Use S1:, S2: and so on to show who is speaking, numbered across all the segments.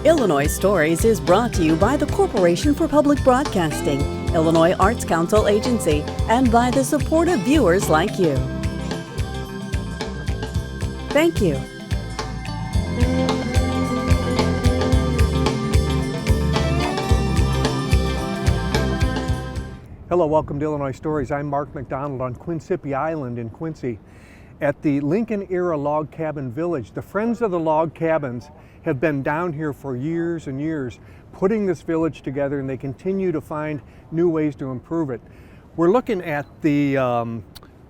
S1: Illinois Stories is brought to you by the Corporation for Public Broadcasting, Illinois Arts Council Agency, and by the supportive viewers like you. Thank you.
S2: Hello, welcome to Illinois Stories. I'm Mark McDonald on Quincippi Island in Quincy at the Lincoln-era log cabin village. The Friends of the Log Cabins have been down here for years and years putting this village together, and they continue to find new ways to improve it. We're looking at the,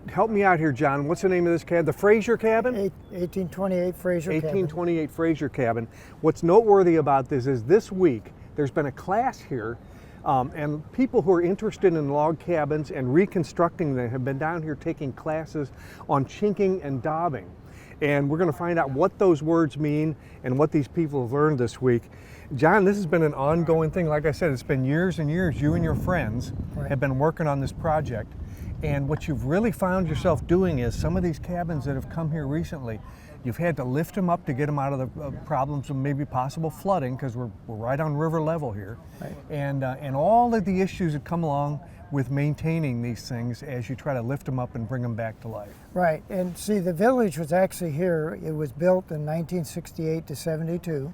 S2: help me out here, John, what's the name of this cabin? The Fraser Cabin?
S3: 1828 Fraser Cabin.
S2: 1828 Fraser Cabin. What's noteworthy about this is this week there's been a class here, and people who are interested in log cabins and reconstructing them have been down here taking classes on chinking and daubing. And we're going to find out what those words mean and what these people have learned this week. John, this has been an ongoing thing. Like I said, it's been years and years. You and your friends have been working on this project. And what you've really found yourself doing is some of these cabins that have come here recently, you've had to lift them up to get them out of the problems of maybe possible flooding, because we're right on river level here. Right. And all of the issues that come along with maintaining these things as you try to lift them up and bring them back to life.
S3: Right, and see, the village was actually here. It was built in 1968 to 72,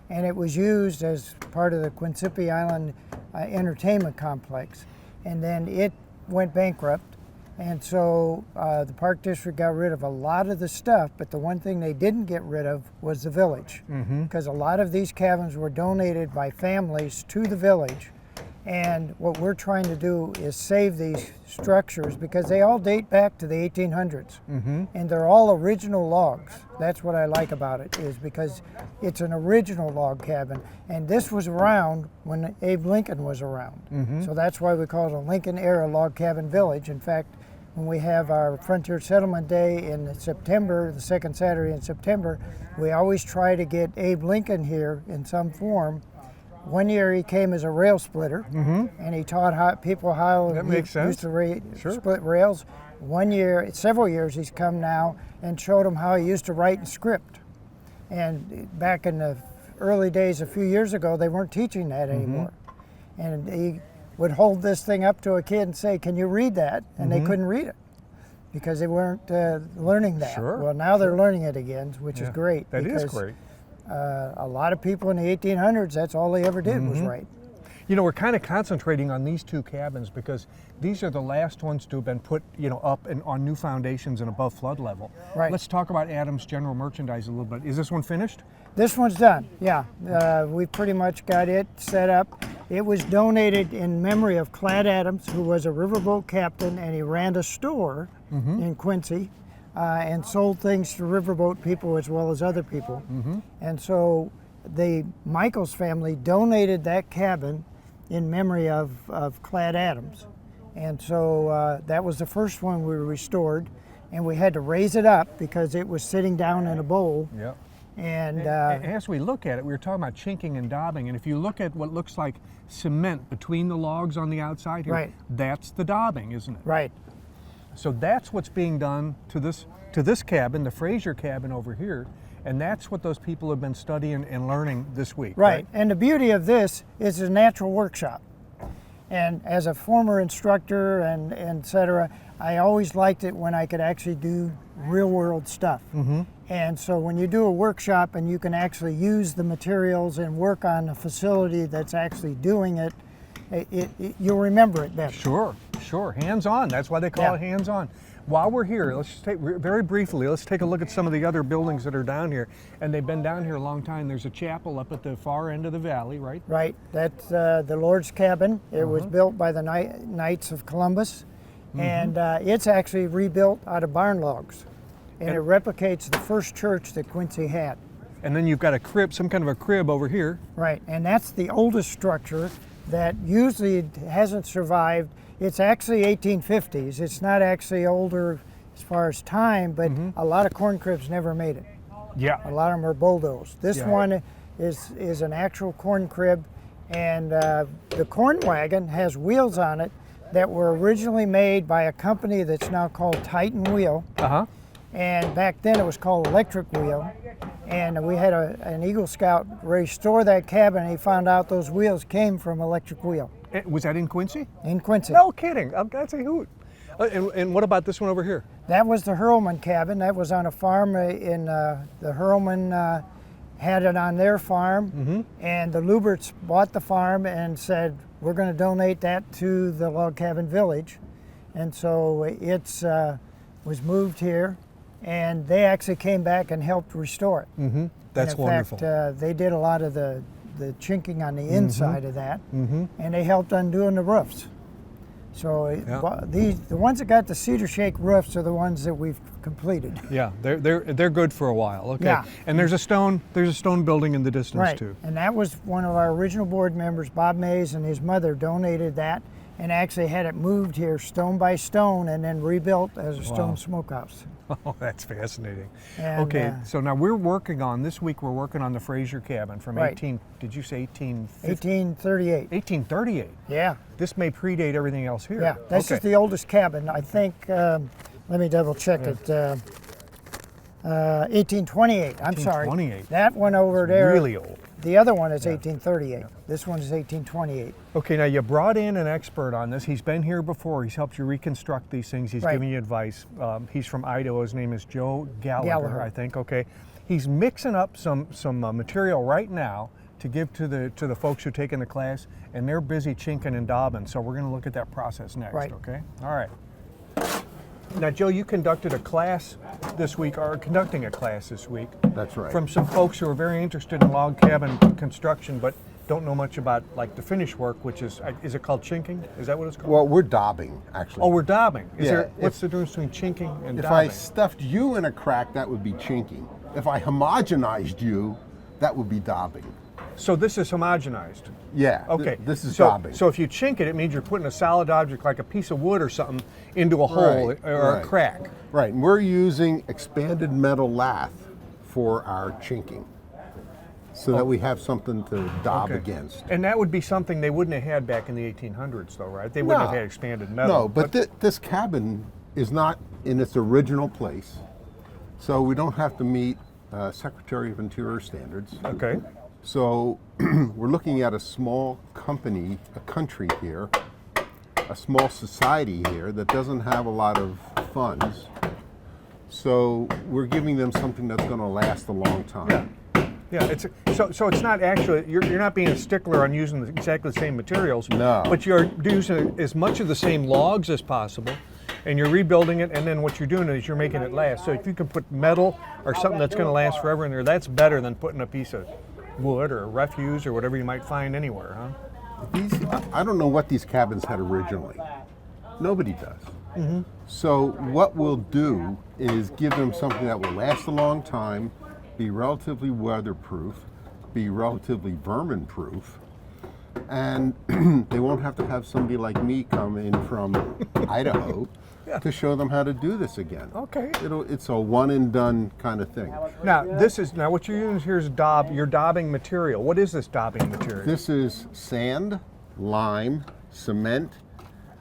S3: and it was used as part of the Quincippi Island entertainment complex. And then it went bankrupt, and so the Park District got rid of a lot of the stuff, but the one thing they didn't get rid of was the village, because a lot of these cabins were donated by families to the village. And what we're trying to do is save these structures, because they all date back to the 1800s, and they're all original logs. That's what I like about it, is because it's an original log cabin, and this was around when Abe Lincoln was around. So that's why we call it a Lincoln-era log cabin village. In fact, when we have our Frontier Settlement Day in September, the second Saturday in September, we always try to get Abe Lincoln here in some form. One year he came as a rail splitter, and he taught people how
S2: that makes sense.
S3: Used to split rails. One year, several years, he's come now and showed them how he used to write in script. And back in the early days, a few years ago, they weren't teaching that anymore. And he would hold this thing up to a kid and say, "Can you read that?" And they couldn't read it because they weren't learning that. Well, now they're learning it again, which is great.
S2: That is great.
S3: A lot of people in the 1800s, that's all they ever did was write.
S2: You know, we're kind of concentrating on these two cabins because these are the last ones to have been put, up and on new foundations and above flood level. Right. Let's talk about Adams General Merchandise a little bit. Is this one finished?
S3: This one's done, yeah. We pretty much got it set up. It was donated in memory of Clad Adams, who was a riverboat captain, and he ran a store in Quincy. And sold things to riverboat people as well as other people. And so the Michaels family donated that cabin in memory of Clad Adams. And so that was the first one we restored, and we had to raise it up because it was sitting down in a bowl.
S2: Yep.
S3: And
S2: as we look at it, we were talking about chinking and daubing, and if you look at what looks like cement between the logs on the outside here, that's the daubing, isn't it?
S3: Right.
S2: So that's what's being done to this cabin, the Fraser cabin over here, and that's what those people have been studying and learning this week.
S3: Right, and the beauty of this is a natural workshop. And as a former instructor and et cetera, I always liked it when I could actually do real world stuff. And so when you do a workshop and you can actually use the materials and work on a facility that's actually doing it, you'll remember it better.
S2: Sure, hands-on. That's why they call it hands-on. While we're here, let's just very briefly, let's take a look at some of the other buildings that are down here. And they've been down here a long time. There's a chapel up at the far end of the valley, right?
S3: Right, that's the Lord's cabin. It was built by the Knights of Columbus. And it's actually rebuilt out of barn logs. And it replicates the first church that Quincy had.
S2: And then you've got a crib, some kind of a crib over here.
S3: Right, and that's the oldest structure that usually hasn't survived. It's actually 1850s. It's not actually older as far as time, but a lot of corn cribs never made it.
S2: Yeah.
S3: A lot of them are bulldozed. This one is an actual corn crib, and the corn wagon has wheels on it that were originally made by a company that's now called Titan Wheel. And back then it was called Electric Wheel. And we had an Eagle Scout restore that cabin, and he found out those wheels came from electric wheel.
S2: Was that in Quincy?
S3: In Quincy.
S2: No kidding. That's a hoot. And what about this one over here?
S3: That was the Hurlman cabin. That was on a farm in the Hurlman had it on their farm, and the Luberts bought the farm and said, we're going to donate that to the Log Cabin Village. And so it's was moved here, and they actually came back and helped restore it.
S2: That's
S3: wonderful. In fact, they did a lot of the chinking on the inside of that, and they helped undoing the roofs. So the ones that got the cedar shake roofs are the ones that we've completed.
S2: Yeah, they're good for a while. Okay.
S3: Yeah.
S2: And there's a stone building in the distance too.
S3: And that was one of our original board members, Bob Mays, and his mother donated that and actually had it moved here stone by stone and then rebuilt as a stone smokehouse.
S2: Oh, that's fascinating.
S3: And,
S2: okay, so now this week we're working on the Fraser cabin from did you say
S3: 1838.
S2: 1838?
S3: Yeah.
S2: This may predate everything else here.
S3: Yeah, this is the oldest cabin. I think, let me double check it. 1828, I'm sorry.
S2: 1828.
S3: That one over there.
S2: Really old.
S3: The other one is 1838. This one is 1828.
S2: Okay, now you brought in an expert on this. He's been here before. He's helped you reconstruct these things. He's given you advice. He's from Idaho. His name is Joe Gallagher, I think. Okay, he's mixing up some material right now to give to the folks who are taking the class, and they're busy chinking and daubing. So we're going to look at that process next. Okay. All right. Now, Joe, you conducted a class this week, or conducting a class this week.
S4: That's right.
S2: From some folks who are very interested in log cabin construction, but don't know much about like the finish work, which is it called chinking? Is that what it's called?
S4: Well, we're daubing, actually.
S2: Oh, we're daubing.
S4: Yeah,
S2: What's the difference between chinking and
S4: If
S2: daubing?
S4: I stuffed you in a crack, that would be chinking. If I homogenized you, that would be daubing.
S2: So this is homogenized.
S4: Yeah.
S2: Okay.
S4: This is
S2: so,
S4: daubing.
S2: So if you chink it, it means you're putting a solid object like a piece of wood or something into a hole or a crack.
S4: Right. And we're using expanded metal lath for our chinking, so that we have something to daub against.
S2: And that would be something they wouldn't have had back in the 1800s, though, right? They wouldn't have had expanded metal.
S4: No, but this cabin is not in its original place, so we don't have to meet Secretary of Interior standards.
S2: Okay.
S4: So we're looking at a small company, a country here, a small society here that doesn't have a lot of funds. So we're giving them something that's going to last a long time.
S2: Yeah. So it's not actually, you're not being a stickler on using exactly the same materials.
S4: No.
S2: But you're using as much of the same logs as possible, and you're rebuilding it, and then what you're doing is you're making it last. So if you can put metal or something that's going to last forever in there, that's better than putting a piece of wood or refuse or whatever you might find anywhere, huh?
S4: I don't know what these cabins had originally. Nobody does. So what we'll do is give them something that will last a long time, be relatively weatherproof, be relatively vermin-proof, and they won't have to have somebody like me come in from Idaho to show them how to do this again.
S2: Okay.
S4: It's a one and done kind of thing.
S2: Now what you're using here is your daubing material. What is this daubing material?
S4: This is sand, lime, cement,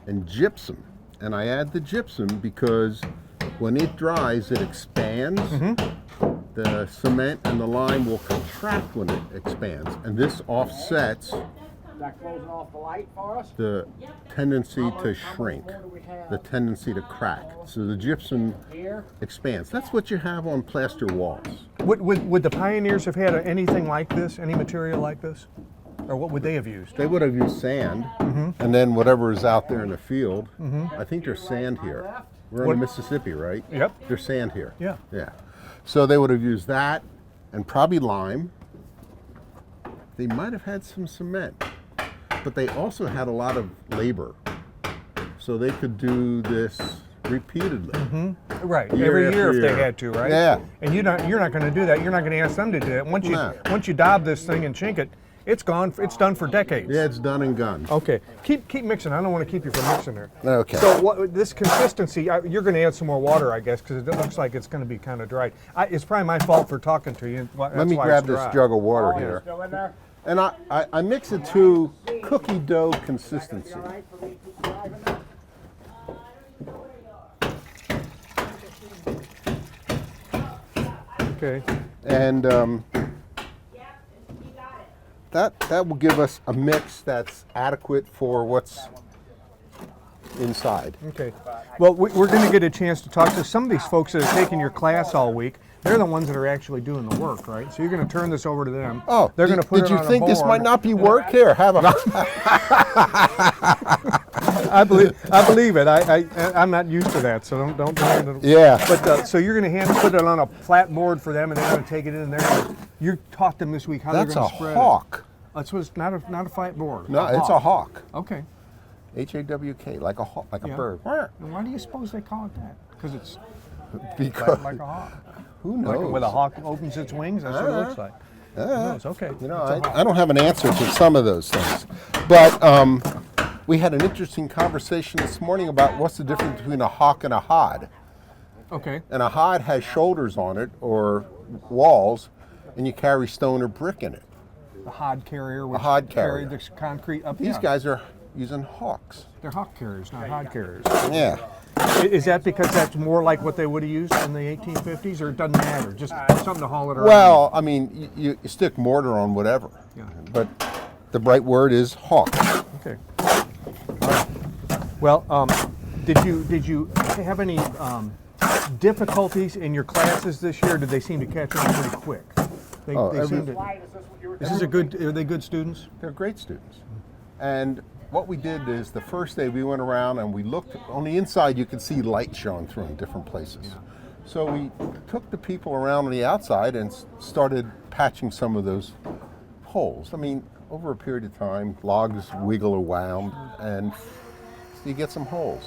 S4: and gypsum. And I add the gypsum because when it dries, it expands. The cement and the lime will contract when it expands, and this offsets the tendency to shrink, the tendency to crack. So the gypsum expands. That's what you have on plaster walls.
S2: Would the pioneers have had anything like this, any material like this? Or what would they have used?
S4: They would have used sand, and then whatever is out there in the field. I think there's sand here. We're in the Mississippi, right?
S2: Yep.
S4: There's sand here.
S2: Yeah.
S4: Yeah. So they would have used that, and probably lime. They might have had some cement, but they also had a lot of labor. So they could do this repeatedly.
S2: Right, every year if they
S4: year.
S2: had to, right?
S4: Yeah.
S2: And you're not going to do that. You're not going to ask them to do that. Once you daub this thing and chink it, it's gone. It's done for decades.
S4: Yeah, it's done and gone.
S2: Okay, keep mixing. I don't want to keep you from mixing there.
S4: Okay.
S2: So this consistency, you're going to add some more water, I guess, because it looks like it's going to be kind of dry. It's probably my fault for talking to you.
S4: Let me grab this jug of water here. And I mix it to cookie dough consistency.
S2: Okay.
S4: And that will give us a mix that's adequate for what's inside.
S2: Okay. Well, we're going to get a chance to talk to some of these folks that are taking your class all week. They're the ones that are actually doing the work, right? So you're going to turn this over to them.
S4: Oh,
S2: they're going to put
S4: did
S2: it
S4: you
S2: on a
S4: think this
S2: board.
S4: might not be work? Here, have a.
S2: I believe it. I'm not used to that, so don't hand it.
S4: Yeah.
S2: But so you're going to put it on a flat board for them, and they're going to take it in there. You taught them this week how
S4: That's
S2: they're going
S4: a
S2: to spread
S4: hawk.
S2: it. That's what's not a flat board.
S4: No, it's a hawk.
S2: Okay.
S4: H-A-W-K, like a hawk, like a
S2: Yeah.
S4: bird.
S2: And why do you suppose they call it that? Because it's
S4: Because
S2: like a hawk.
S4: who knows?
S2: Like when a hawk opens its wings, that's what it looks like. Who knows? Okay.
S4: You know,
S2: It's a hawk.
S4: I don't have an answer to some of those things, but we had an interesting conversation this morning about what's the difference between a hawk and a hod.
S2: Okay.
S4: And a hod has shoulders on it or walls, and you carry stone or brick in it.
S2: The hod carrier. Which
S4: hod
S2: carry
S4: carrier.
S2: the concrete up.
S4: These guys are using hawks.
S2: They're hawk carriers, not hod carriers.
S4: Yeah.
S2: Is that because that's more like what they would have used in the 1850s, or it doesn't matter? Just something to haul it around?
S4: Well, I mean, you stick mortar on whatever,
S2: Yeah.
S4: but the right word is hawk.
S2: Okay. Well, did you have any difficulties in your classes this year? Did they seem to catch on pretty quick? They seem to. Are they good students?
S4: They're great students. And what we did is the first day we went around and we looked on the inside. You could see light showing through in different places. So we took the people around on the outside and started patching some of those holes. I mean, over a period of time, logs wiggle around and you get some holes.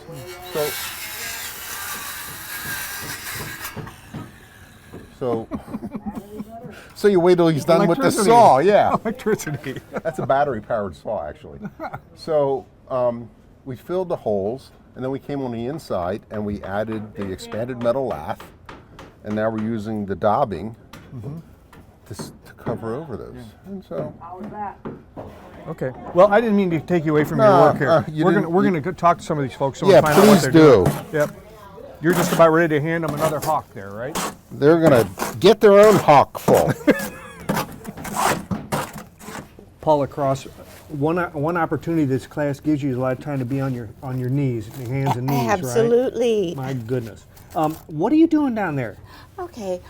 S4: So you wait till he's done with the
S2: Electricity.
S4: saw, yeah.
S2: Electricity.
S4: That's a battery-powered saw, actually. So we filled the holes, and then we came on the inside, and we added the expanded metal lath, and now we're using the daubing to cover over those. And so,
S2: Okay. Well, I didn't mean to take you away from your
S4: No,
S2: work here.
S4: you
S2: We're
S4: didn't-
S2: going to talk to some of these folks. So
S4: Yeah,
S2: we'll find out what
S4: please
S2: they're
S4: do.
S2: doing. Yep. You're just about ready to hand them another hawk there, right?
S4: they're gonna get their own hawk full.
S2: Paula Cross, one opportunity this class gives you is a lot of time to be on your knees, your hands and knees,
S5: Absolutely.
S2: right? My goodness. What are you doing down there?
S5: Okay,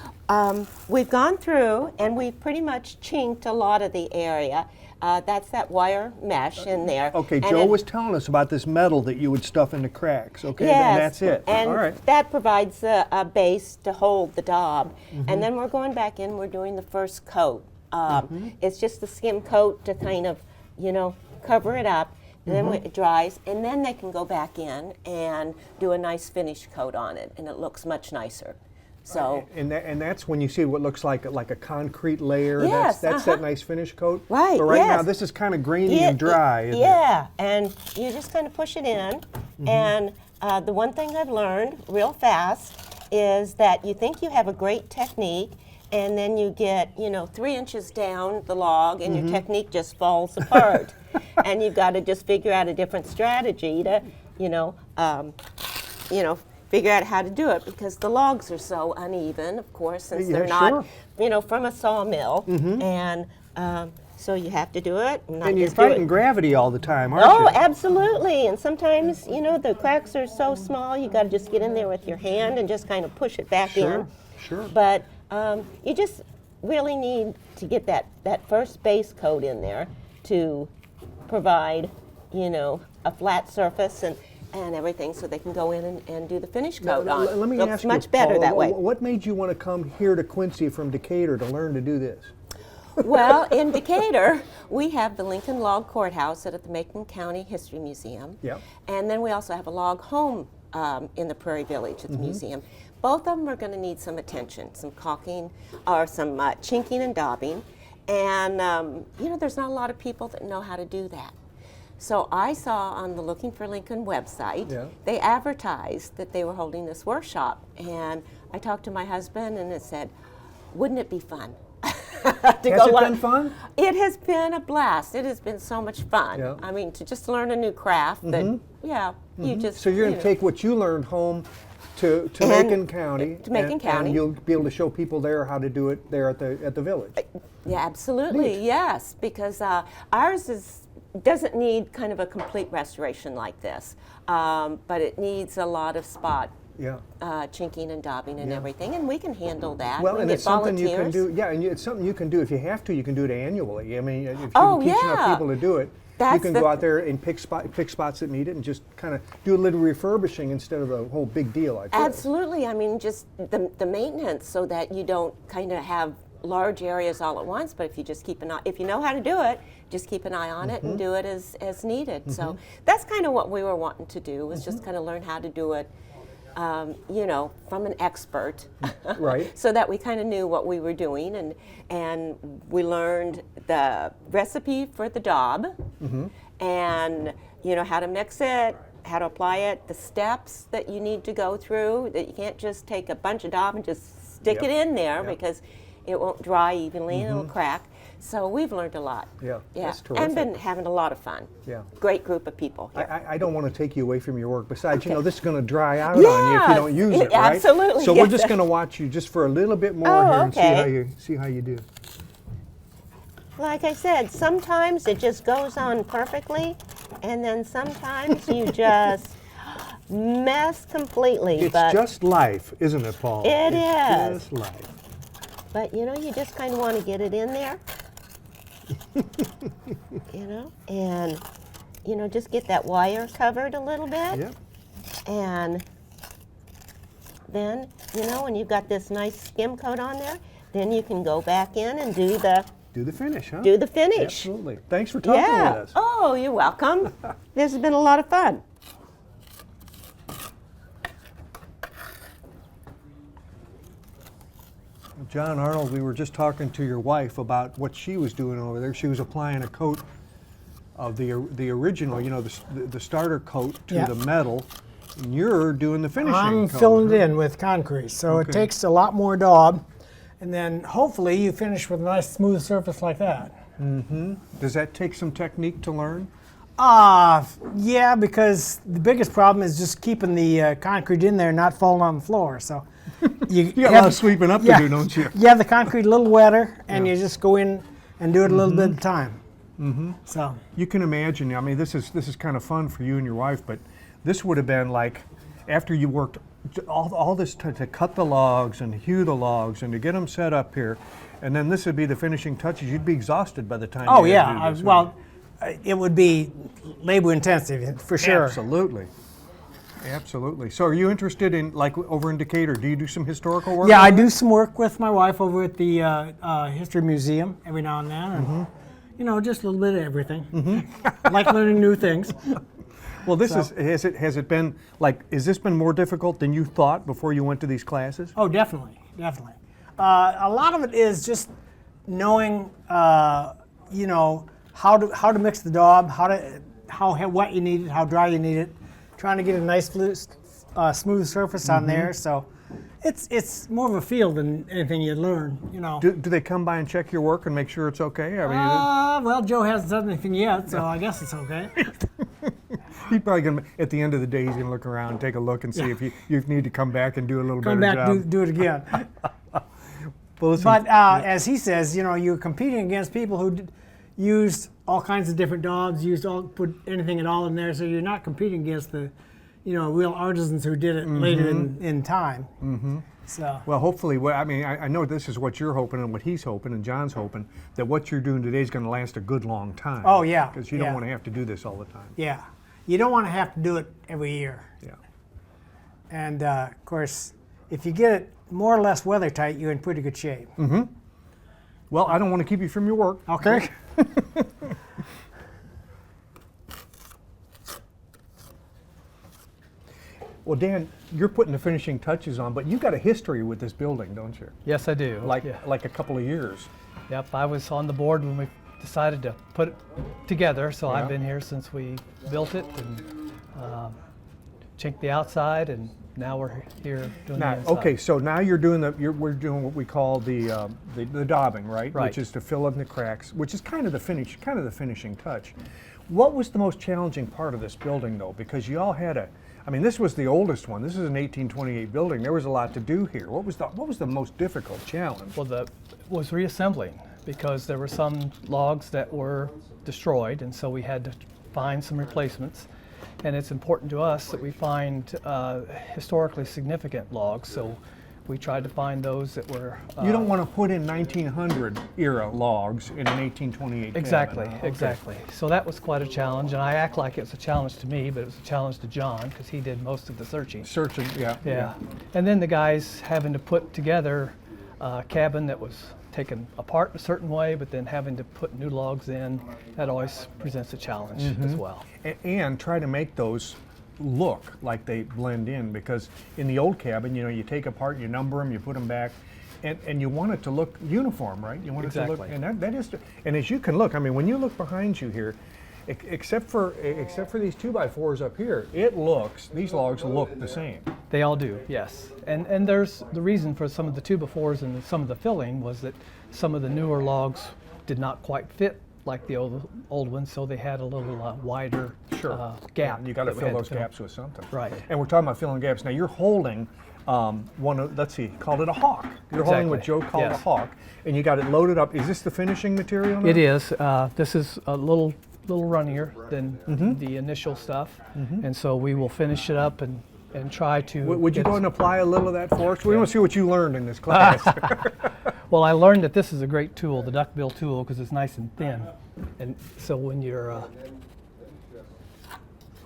S5: we've gone through and we've pretty much chinked a lot of the area. That's that wire mesh in there.
S2: Okay,
S5: And
S2: Joe
S5: it-
S2: was telling us about this metal that you would stuff into cracks. Okay,
S5: Yes,
S2: and that's it.
S5: and
S2: All right.
S5: that provides a base to hold the daub.
S2: Mm-hmm.
S5: And then we're going back in, we're doing the first coat.
S2: Mm-hmm.
S5: It's just the skim coat to kind of, cover it up. And then
S2: Mm-hmm.
S5: when it dries, and then they can go back in and do a nice finish coat on it, and it looks much nicer. So,
S2: And that's when you see what looks like a concrete layer.
S5: Yes,
S2: That's that nice finish coat.
S5: Right,
S2: But right now
S5: yes.
S2: this is kind of grainy and dry. Isn't
S5: yeah, and you just kind of push it in.
S2: Mm-hmm.
S5: And the one thing I've learned real fast is that you think you have a great technique, and then you get 3 inches down the log, and
S2: Mm-hmm.
S5: your technique just falls apart. And you've got to just figure out a different strategy to, figure out how to do it, because the logs are so uneven, of course, since
S2: Yeah,
S5: they're not,
S2: sure.
S5: from a sawmill. And so you have to do it. Not
S2: And you're
S5: just do it.
S2: fighting gravity all the time, aren't
S5: Oh,
S2: you?
S5: absolutely. And sometimes, the cracks are so small, you got to just get in there with your hand and just kind of push it back in.
S2: Sure.
S5: But you just really need to get that first base coat in there to provide, a flat surface and everything, so they can go in and do the finish coat
S2: Now,
S5: on it.
S2: let me
S5: Looks
S2: ask you,
S5: much better
S2: Paula,
S5: that way.
S2: What made you want to come here to Quincy from Decatur to learn to do this?
S5: Well, in Decatur, we have the Lincoln Log Courthouse at the Macon County History Museum.
S2: Yep.
S5: And then we also have a log home in the Prairie Village at the museum. Both of them are going to need some attention, some caulking or some chinking and daubing. And, there's not a lot of people that know how to do that. So I saw on the Looking for Lincoln website, they advertised that they were holding this workshop. And I talked to my husband and it said, wouldn't it be fun?
S2: Has it been fun?
S5: It has been a blast. It has been so much fun.
S2: Yeah.
S5: I mean, to just learn a new craft that, you just...
S2: So you're going to take what you learned home to
S5: And-
S2: Macon County.
S5: to Macon County.
S2: And you'll be able to show people there how to do it there at the village.
S5: Yeah, absolutely,
S2: Neat.
S5: yes, because ours doesn't need kind of a complete restoration like this, but it needs a lot of spot
S2: Yeah.
S5: chinking and daubing and
S2: Yeah.
S5: everything, and we can handle that.
S2: Well,
S5: we
S2: and
S5: get
S2: it's something you can
S5: volunteers.
S2: do. Yeah, and it's something you can do if you have to. You can do it annually. I mean, if you
S5: Oh,
S2: can teach enough
S5: yeah.
S2: people to do it, you
S5: That's
S2: can
S5: the-
S2: go out there and pick spots that need it, and just kind of do a little refurbishing instead of a whole big deal like this.
S5: Absolutely, I mean, just the maintenance so that you don't kind of have large areas all at once, but if you just keep an eye, if you know how to do it, just keep an eye on it and do it as needed. So that's kind of what we were wanting to do, was just kind of learn how to do it, you know, from an expert.
S2: Right.
S5: So that we kind of knew what we were doing, and we learned the recipe for the daub, and you know how to mix it, how to apply it, the steps that you need to go through, that you can't just take a bunch of daub and just stick it in there because it won't dry evenly and it'll crack. So we've learned a lot.
S2: Yeah,
S5: Yeah,
S2: that's terrific.
S5: and been having a lot of fun.
S2: Yeah.
S5: Great group of people here.
S2: I don't want to take you away from your work. Besides, you know, this is going to dry out on you if you don't use it, right?
S5: Absolutely,
S2: So we're
S5: yes.
S2: just going to watch you just for a little bit more
S5: Oh,
S2: here and
S5: okay.
S2: see how you do.
S5: Like I said, sometimes it just goes on perfectly, and then sometimes you just mess completely.
S2: It's
S5: but
S2: just life, isn't it, Paul?
S5: It
S2: It's
S5: is.
S2: just life.
S5: But you know, you just kind of want to get it in there. You know, and you know, just get that wire covered a little bit.
S2: Yep.
S5: And then, you know, when you've got this nice skim coat on there, then you can go back in and do the
S2: finish, huh?
S5: finish.
S2: Absolutely. Thanks for talking
S5: Yeah.
S2: with us.
S5: Oh, you're welcome. This has been a lot of fun.
S2: John Arnold, we were just talking to your wife about what she was doing over there. She was applying a coat of the original, you know, the starter coat to
S3: Yeah.
S2: the metal, and you're doing the finishing
S3: I'm
S2: coat,
S3: filling
S2: huh?
S3: it in with concrete, so
S2: Okay.
S3: it takes a lot more daub, and then hopefully you finish with a nice smooth surface like that.
S2: Does that take some technique to learn?
S3: Yeah, because the biggest problem is just keeping the concrete in there and not falling on the floor. So you
S2: You got a lot of sweeping up to do, don't you?
S3: You have the concrete a little wetter, and you just go in and do it a little bit at a time. So
S2: You can imagine. I mean, this is kind of fun for you and your wife, but this would have been like after you worked all this to cut the logs and hew the logs and to get them set up here, and then this would be the finishing touches. You'd be exhausted by the time.
S3: oh
S2: you had to
S3: yeah,
S2: do this,
S3: well, it would be labor intensive for sure.
S2: Absolutely. Absolutely. So are you interested in, like over in Decatur, do you do some historical work?
S3: Yeah, I
S2: over
S3: do some work with my wife over at the History Museum every now and then, and you know, just a little bit of everything. Like learning new things.
S2: there? Well, this has it been, like, has this been more difficult than you thought before you went to these classes?
S3: Oh, definitely, definitely. A lot of it is just knowing, you know, how to mix the daub, how wet you need it, how dry you need it, trying to get a nice smooth surface on there. So it's more of a feel than anything you learn, you know.
S2: Do they come by and check your work and make sure it's okay? I mean,
S3: Well, Joe hasn't done anything yet, so I guess it's okay.
S2: he's probably gonna, at the end of the day, he's gonna look around, take a look, and see if you need to come back and do a little
S3: Come
S2: better
S3: back,
S2: job.
S3: do it again.
S2: Well, listen,
S3: But as he says, you know, you're competing against people who used all kinds of different daubs, put anything at all in there, so you're not competing against the, you know, real artisans who did it later in time. So.
S2: well, hopefully, I mean, I know this is what you're hoping and what he's hoping and John's hoping, that what you're doing today is going to last a good long time.
S3: Oh, yeah,
S2: Because you don't
S3: yeah.
S2: want to have to do this all the time.
S3: Yeah, you don't want to have to do it every year.
S2: Yeah.
S3: And of course, if you get it more or less weather tight, you're in pretty good shape.
S2: Well, I don't want to keep you from your work.
S3: Okay.
S2: Well, Dan, you're putting the finishing touches on, but you've got a history with this building, don't you?
S6: Yes, I do.
S2: Like
S6: Yeah.
S2: like a couple of years.
S6: Yep, I was on the board when we decided to put it together, so
S2: Yeah.
S6: I've been here since we built it and chinked the outside, and now we're here doing
S2: Now,
S6: the inside.
S2: okay, so now we're doing what we call the daubing, right?
S6: Right.
S2: Which is to fill in the cracks, which is kind of the finishing touch. What was the most challenging part of this building, though? Because you all had I mean, this was the oldest one. This is an 1828 building. There was a lot to do here. What was the most difficult challenge?
S6: Well, was reassembling, because there were some logs that were destroyed, and so we had to find some replacements. And it's important to us that we find historically significant logs, so we tried to find those that were...
S2: You don't want to put in 1900 era logs in an 1828
S6: Exactly,
S2: cabin. Okay.
S6: exactly. So that was quite a challenge, and I act like it's a challenge to me, but it was a challenge to John, because he did most of the searching.
S2: Searching, yeah.
S6: Yeah. And then the guys having to put together a cabin that was taken apart a certain way, but then having to put new logs in, that always presents a challenge as well.
S2: And try to make those look like they blend in, because in the old cabin, you know, you take apart, you number them, you put them back, and you want it to look uniform, right? You want it to look,
S6: Exactly.
S2: and that is, and as you can look, I mean, when you look behind you here, except for these 2x4s up here, these logs look the same.
S6: They all do, yes. And there's the reason for some of the 2x4s and some of the filling was that some of the newer logs did not quite fit like the old ones, so they had a little wider gap.
S2: You got to
S6: that we
S2: fill
S6: had
S2: those gaps with something.
S6: Right.
S2: And we're talking about filling gaps. Now you're holding one of, let's see, he called it a hawk. You're holding what Joe
S6: Exactly,
S2: called a
S6: yes.
S2: hawk, and you got it loaded up. Is this the finishing material now?
S6: It is. This is a little runnier than the initial stuff, and so we will finish it up and try to.
S2: Would you
S6: get
S2: go and apply a little of that for us? We want to see what you learned in this class.
S6: Well, I learned that this is a great tool, the duckbill tool, because it's nice and thin, and so when you're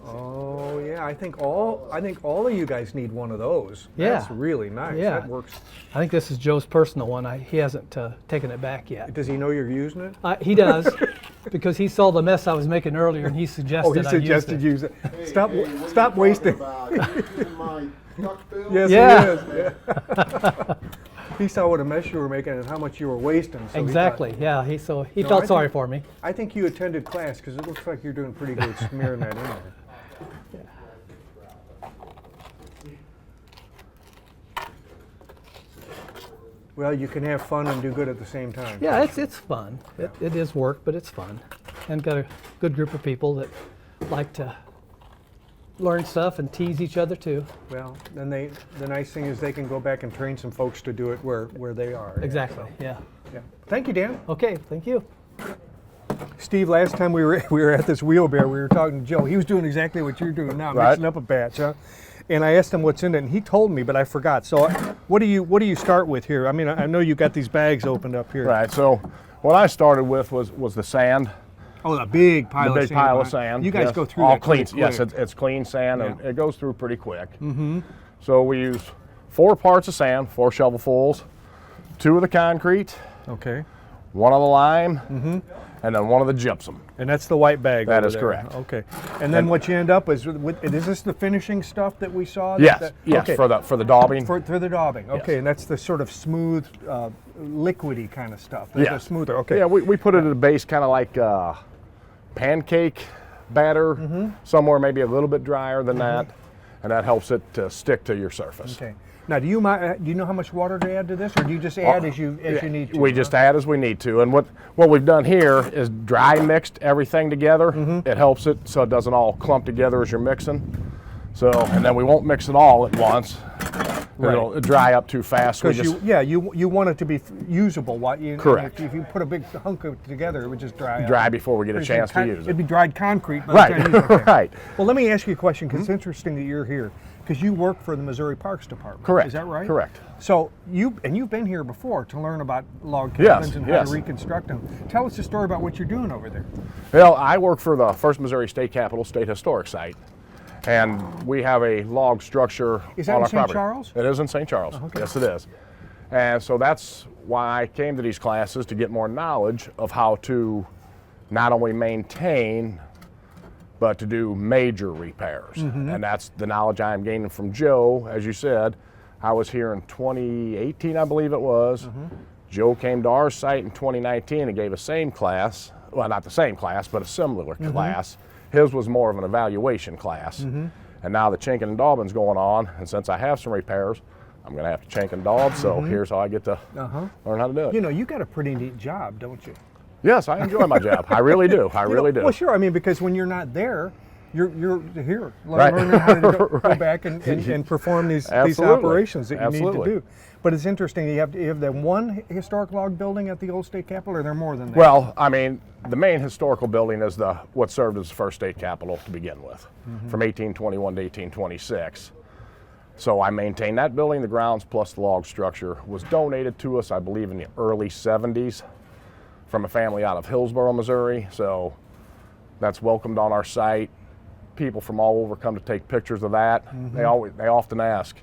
S2: Oh yeah, I think all of you guys need one of those.
S6: Yeah.
S2: That's really nice.
S6: Yeah.
S2: That works.
S6: I think this is Joe's personal one. He hasn't taken it back yet.
S2: Does he know you're using it?
S6: He does, because he saw the mess I was making earlier, and he suggested
S2: Oh, he suggested
S6: I use
S2: use it. Stop wasting. Yes,
S6: Yeah.
S2: he is. Yeah. He saw what a mess you were making and how much you were wasting. So
S6: Exactly. Yeah. He felt sorry for me.
S2: I think you attended class, because it looks like you're doing pretty good smearing that in there. Well, you can have fun and do good at the same time.
S6: Yeah, it's fun. It is work, but it's fun, and got a good group of people that like to learn stuff and tease each other too.
S2: Well, then the nice thing is they can go back and train some folks to do it where they are.
S6: Exactly. Yeah.
S2: Yeah. Thank you, Dan.
S6: Okay. Thank you.
S2: Steve, last time we were at this wheelbarrow, we were talking to Joe. He was doing exactly what you're doing now,
S4: Right.
S2: mixing up a batch, huh? And I asked him what's in it, and he told me, but I forgot. So, what do you start with here? I mean, I know you got these bags opened up here.
S7: Right. So what I started with was the sand,
S2: Oh, the big pile
S7: the
S2: of
S7: big
S2: sand.
S7: pile
S2: huh?
S7: of sand.
S2: You guys
S7: yes.
S2: go through
S7: all
S2: that
S7: clean.
S2: pretty
S7: Yes,
S2: quick.
S7: it's clean sand, and
S2: Yeah.
S7: it goes through pretty quick. Mm-hmm. So we use 4 parts of sand, 4 shovelfuls, 2 of the concrete,
S2: Okay.
S7: 1 of the lime, and then 1 of the gypsum.
S2: And that's the white bag.
S7: That
S2: over
S7: is
S2: there.
S7: correct.
S2: Okay. And then what you end up is is this the finishing stuff that we saw?
S7: Yes. Yes.
S2: Okay.
S7: For the daubing.
S2: For the daubing. Okay.
S7: Yes.
S2: And that's the sort of smooth, liquidy kind of stuff.
S7: Yeah.
S2: The smoother. Okay.
S7: Yeah. We put it at a base, kind of like pancake batter, somewhere maybe a little bit drier than that, and that helps it to stick to your surface.
S2: Okay. Now, do you know how much water to add to this, or do you just add as you need to?
S7: We just add as we need to, and what we've done here is dry mixed everything together. It helps it so it doesn't all clump together as you're mixing. So, and then we won't mix it all at once.
S2: Right.
S7: It'll dry up too fast.
S2: Because you want it to be usable.
S7: Correct.
S2: If you put a big hunk of it together, it would just dry.
S7: Dry
S2: up.
S7: before we get a
S2: Pretty
S7: chance
S2: soon
S7: to use
S2: It'd
S7: it.
S2: be dried concrete. By
S7: Right,
S2: the time you use it.
S7: right.
S2: Well, let me ask you a question, because it's interesting that you're here, because you work for the Missouri Parks Department.
S7: Correct.
S2: Is that right?
S7: Correct.
S2: So you've been here before to learn about log cabins and how
S7: yes.
S2: to reconstruct them. Tell us the story about what you're doing over there.
S7: Well, I work for the First Missouri State Capitol State Historic Site, and we have a log structure
S2: Is that
S7: on
S2: in
S7: our
S2: St.
S7: property.
S2: Charles?
S7: It is in St. Charles.
S2: okay.
S7: Yes, it is. And so that's why I came to these classes, to get more knowledge of how to not only maintain, but to do major repairs. And that's the knowledge I am gaining from Joe. As you said, I was here in 2018, I believe it was. Joe came to our site in 2019 and gave a same class. Well, not the same class, but a similar class. His was more of an evaluation class. And now the Chinking and Daubing's going on, and since I have some repairs, I'm going to have to chink and daub, so here's how I get to learn how to do it.
S2: You know, you got a pretty neat job, don't you?
S7: Yes, I enjoy my job. I really do. I really do.
S2: Well, sure. I mean, because when you're not there, you're here
S7: Right.
S2: learning how to go
S7: Right.
S2: back and perform these
S7: Absolutely.
S2: operations that you
S7: Absolutely.
S2: need to do. But it's interesting. You have that one historic log building at the old state capitol, or are there more than that?
S7: Well, I mean, the main historical building is what served as the first state capitol to begin with, from 1821 to 1826. So I maintain that building, the grounds, plus the log structure. Was donated to us, I believe, in the early 70s from a family out of Hillsboro, Missouri. So that's welcomed on our site. People from all over come to take pictures of that. They often ask,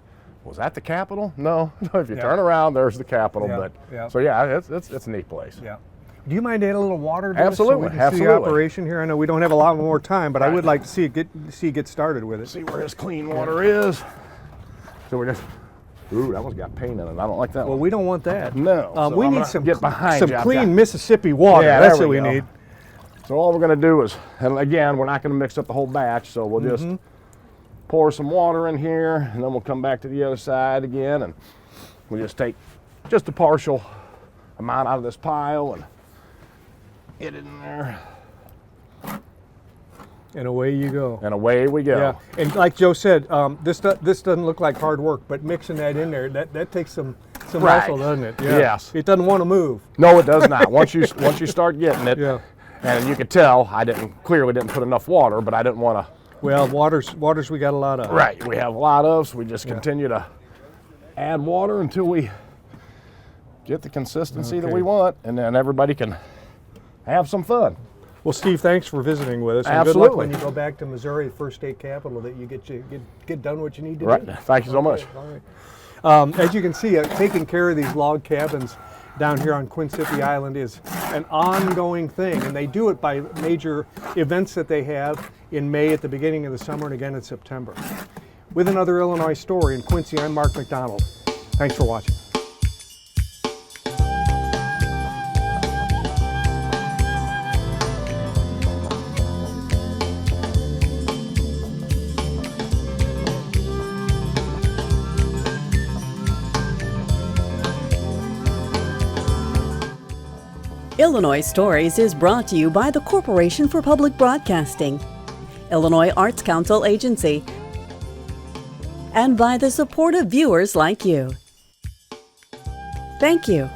S7: was that the Capitol? No. If you turn around, there's the Capitol.
S2: Yeah,
S7: but
S2: yeah.
S7: So yeah, it's a neat place.
S2: Yeah. Do you mind adding a little water to
S7: Absolutely,
S2: this so we can see the
S7: absolutely.
S2: operation here? I know we don't have a lot more time, but I
S7: Right.
S2: would like to see you get started with it.
S7: See where his clean water is. So we're just. Ooh, that one's got paint in it. I don't like that
S2: Well,
S7: one.
S2: we don't want that.
S7: No, so
S2: we
S7: I'm
S2: need
S7: gonna
S2: some
S7: get behind
S2: some
S7: you. I've
S2: clean
S7: got-
S2: Mississippi water.
S7: Yeah,
S2: That's
S7: there
S2: what we
S7: go.
S2: need.
S7: So all we're going to do is, and again, we're not going to mix up the whole batch. So we'll just pour some water in here, and then we'll come back to the other side again, and we'll just take just a partial amount out of this pile and get it in there,
S2: And away you go.
S7: and away we go.
S2: Yeah, and like Joe said, this doesn't look like hard work, but mixing that in there, that takes some
S7: Right.
S2: muscle, doesn't it?
S7: Yes.
S2: It doesn't want to move.
S7: No, it does not. Once you start getting it,
S2: Yeah.
S7: and you could tell I clearly didn't put enough water, but I didn't want to.
S2: Well, waters we got a lot of.
S7: Right, we have a lot of, so we just continue to add water until we get the consistency that
S2: Okay.
S7: we want, and then everybody can have some fun.
S2: Well, Steve, thanks for visiting with us. And good
S7: Absolutely.
S2: luck when you go back to Missouri, the first state capital, that you get done what you need to
S7: Right,
S2: do.
S7: thank you so much.
S2: All right. As you can see, taking care of these log cabins down here on Quincippi Island is an ongoing thing, and they do it by major events that they have in May at the beginning of the summer and again in September. With another Illinois story in Quincy, I'm Mark McDonald. Thanks for watching.
S1: Illinois Stories is brought to you by the Corporation for Public Broadcasting, Illinois Arts Council Agency, and by the support of viewers like you. Thank you.